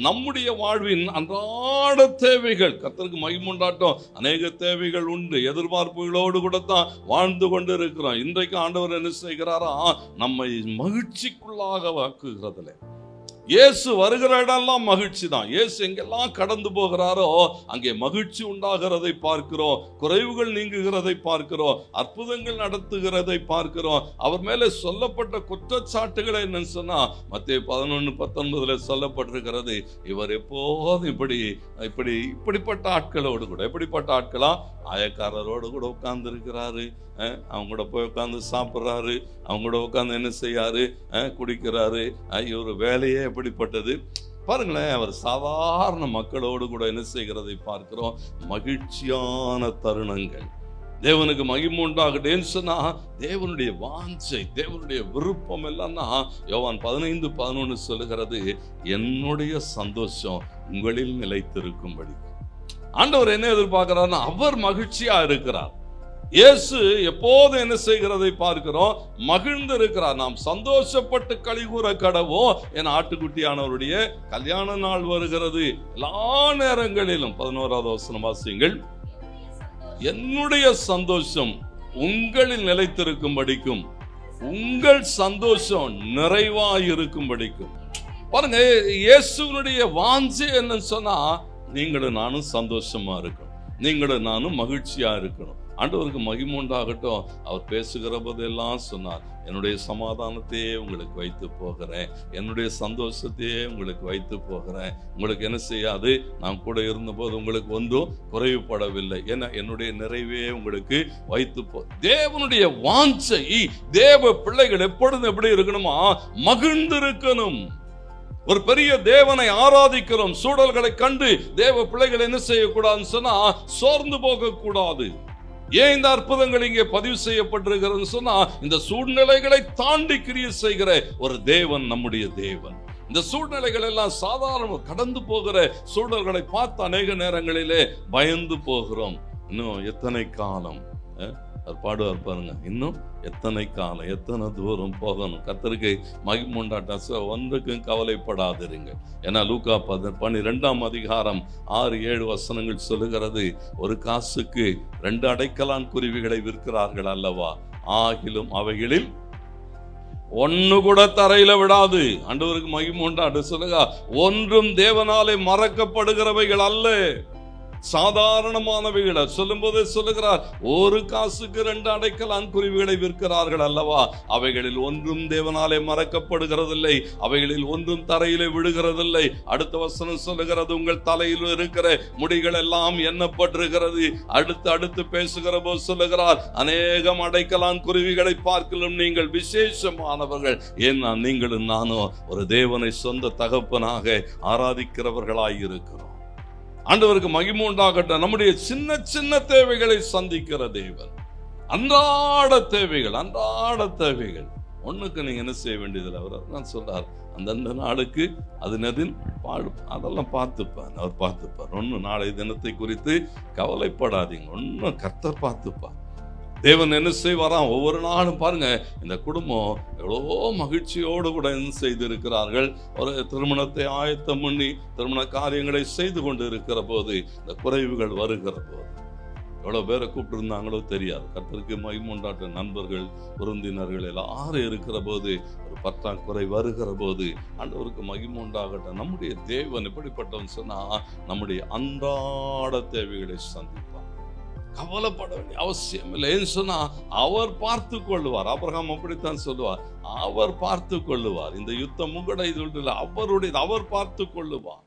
நம்முடைய வாழ்வின் அன்றாட தேவைகள், கர்த்தருக்கு மகிமை உண்டாட்டம், அநேக தேவைகள் உண்டு. எதிர்பார்ப்புகளோடு கூட தான் வாழ்ந்து கொண்டு இருக்கிறோம். இன்றைக்கு ஆண்டவர் என்ன செய்கிறாரா, நம்மை மகிழ்ச்சிக்குள்ளாக ஆக்குகிறதுல. இயேசு வருகிற இடம்லாம் மகிழ்ச்சி தான். இயேசு எங்கெல்லாம் கடந்து போகிறாரோ அங்கே மகிழ்ச்சி உண்டாகிறதை பார்க்கிறோம், குறைவுகள் நீங்குகிறதை பார்க்கிறோம், அற்புதங்கள் நடத்துகிறதை பார்க்கிறோம். அவர் மேலே சொல்லப்பட்ட குற்றச்சாட்டுகளை என்னன்னு சொன்னா மத்தேயு 11:19 சொல்லப்பட்டிருக்கிறது, இவர் எப்போதும் இப்படிப்பட்ட ஆட்களோடு கூட, எப்படிப்பட்ட ஆட்களா, ஆயக்காரரோடு கூட உட்கார்ந்து இருக்கிறாரு, அவங்க கூட போய் உட்காந்து சாப்பிட்றாரு, அவங்க கூட உட்காந்து என்ன செய்யாரு, குடிக்கிறாரு. இவர் வேலையே எப்படிப்பட்டது பாருங்களேன். அவர் சாதாரண மக்களோடு கூட என்ன செய்கிறதை பார்க்கிறோம், மகிழ்ச்சியான தருணங்கள். தேவனுக்கு மகிமை உண்டாகட்டேன்னு சொன்னா தேவனுடைய வாஞ்சை, தேவனுடைய விருப்பம் எல்லாம்னா யோவான் 15:11 சொல்லுகிறது, என்னுடைய சந்தோஷம் உங்களில் நிலைத்திருக்கும்படி. ஆண்டவர் என்ன எதிர்பார்க்கிறார்னா, அவர் மகிழ்ச்சியா இருக்கிறார். இயேசு எப்போது என்ன செய்கிறதை பார்க்கிறோம், மகிழ்ந்து இருக்கிறார். நாம் சந்தோஷப்பட்டு களிகூற கடவோம் என ஆட்டுக்குட்டியானவருடைய கல்யாண நாள் வருகிறது. எல்லா நேரங்களிலும் 11வது வசனம் வாசியுங்கள், என்னுடைய சந்தோஷம் உங்களில் நிலைத்திருக்கும்படிக்கும் உங்கள் சந்தோஷம் நிறைவாயிருக்கும்படிக்கும். பாருங்க, இயேசுனுடைய வாஞ்சை என்னன்னு சொன்னா, நீங்களும் நானும் சந்தோஷமா இருக்கணும், நீங்களும் நானும் மகிழ்ச்சியா இருக்கணும். ஆண்டவருக்கு மகிமை உண்டாகட்டும். அவர் பேசுகிற போதெல்லாம் சொன்னார், என்னுடைய சமாதானத்தையே உங்களுக்கு வைத்து போகிறேன், என்னுடைய சந்தோஷத்தையே உங்களுக்கு வைத்து போகிறேன். உங்களுக்கு என்ன செய்யாது, நான் கூட இருந்தபோது உங்களுக்கு ஒன்றும் குறைவுபடவில்லை, ஏன்னா என்னுடைய நிறைவே உங்களுக்கு வைத்து தேவனுடைய வாஞ்சை, தேவ பிள்ளைகள் எப்பொழுதும் எப்படி இருக்கணுமா, மகிழ்ந்திருக்கணும். ஒரு பெரிய தேவனை ஆராதிக்கிறோம், சூழல்களை கண்டு தேவ பிள்ளைகள் என்ன செய்யக்கூடாதுன்னு சொன்னா சோர்ந்து போக கூடாது. ஏன் இந்த அற்புதங்கள் இங்கே பதிவு செய்யப்பட்டிருக்கிறது சொன்னா, இந்த சூழ்நிலைகளை தாண்டி கிரியை செய்கிற ஒரு தேவன் நம்முடைய தேவன். இந்த சூழ்நிலைகள் எல்லாம் சாதாரண கடந்து போகிற சூழல்களை பார்த்து அநேக நேரங்களிலே பயந்து போகிறோம். இன்னும் எத்தனை காலம் பாடுவார் பாருங்க, இன்னும் எத்தனை காலம், எத்தனை தூரம் போகணும். கர்த்தருக்கு மகிமை உண்டாட்டம். ஒன்றுக்கும் கவலைப்படாதிருங்க. ஏன்னா லூக்கா 12:6-7 வசனங்கள் சொல்லுகிறது, ஒரு காசுக்கு 2 அடைக்கலான் குருவிகளை விற்கிறார்கள் அல்லவா, ஆகிலும் அவைகளில் ஒன்னு கூட தரையில விடாது. ஆண்டவருக்கு மகிமை உண்டாட்டம். சொல்லுங்க, ஒன்றும் தேவனாலே மறக்கப்படுகிறவைகள் அல்ல, சாதாரணமானவைகளை சொல்லும் போதே சொல்லுகிறார், ஒரு காசுக்கு 2 அடைக்கலான் குருவிகளை விற்கிறார்கள் அல்லவா, அவைகளில் ஒன்றும் தேவனாலே மறக்கப்படுகிறதில்லை, அவைகளில் ஒன்றும் தரையிலே விடுகிறதில்லை. அடுத்த வசனம் சொல்லுகிறது, உங்கள் தலையில் இருக்கிற முடிகள் எல்லாம் எண்ணப்பட்டிருக்கிறது. அடுத்து பேசுகிற போது சொல்லுகிறார், அநேகம் அடைக்கலான் குருவிகளை பார்க்கலும் நீங்கள் விசேஷமானவர்கள். ஏன்னா நீங்களும் நானும் ஒரு தேவனை சொந்த தகப்பனாக ஆராதிக்கிறவர்களாய் இருக்கிறோம். ஆண்டவருக்கு மகிமை உண்டாகட்டும். நம்முடைய சின்ன சின்ன தேவைகளை சந்திக்கிற தேவன். அன்றாட தேவைகள் ஒண்ணுக்கு நீங்க என்ன செய்ய வேண்டியதில்லை. அவர் தான் சொல்றார், அந்தந்த நாளுக்கு அதனதின் அதெல்லாம் பார்த்துப்பார், அவர் பார்த்துப்பார். ஒன்னும் நாளை தினத்தை குறித்து கவலைப்படாதீங்க, ஒன்னும் கர்த்தர் பார்த்துப்பார். தேவன் என்ன செய்வாராம், ஒவ்வொரு நாளும் பாருங்க, இந்த குடும்பம் எவ்வளோ மகிழ்ச்சியோடு கூட என்ன செய்திருக்கிறார்கள். ஒரு திருமணத்தை ஆயத்தம் பண்ணி திருமண காரியங்களை செய்து கொண்டு இருக்கிற போது இந்த குறைவுகள் வருகிற போது எவ்வளோ பேரை கூப்பிட்டு இருந்தாங்களோ தெரியாது. கர்த்தருக்கு மகிமை உண்டாட்ட நண்பர்கள், விருந்தினர்கள் எல்லாரும் இருக்கிற போது ஒரு பற்றாக்குறை வருகிற போது ஆண்டவருக்கு மகிமை உண்டாகட்டும். நம்முடைய தேவன் எப்படிப்பட்டவன் சொன்னா, நம்முடைய அன்றாட தேவைகளை சந்திப்பார். கவலைப்பட வேண்டிய அவசியம் இல்லை. ஏன்னு சொன்னா அவர் பார்த்து கொள்ளுவார். ஆபிரகாம் அப்படித்தான் சொல்லுவார், அவர் பார்த்து கொள்ளுவார். இந்த யுத்தம் உங்களுடைய அவருடைய, அவர் பார்த்து கொள்ளுவார்.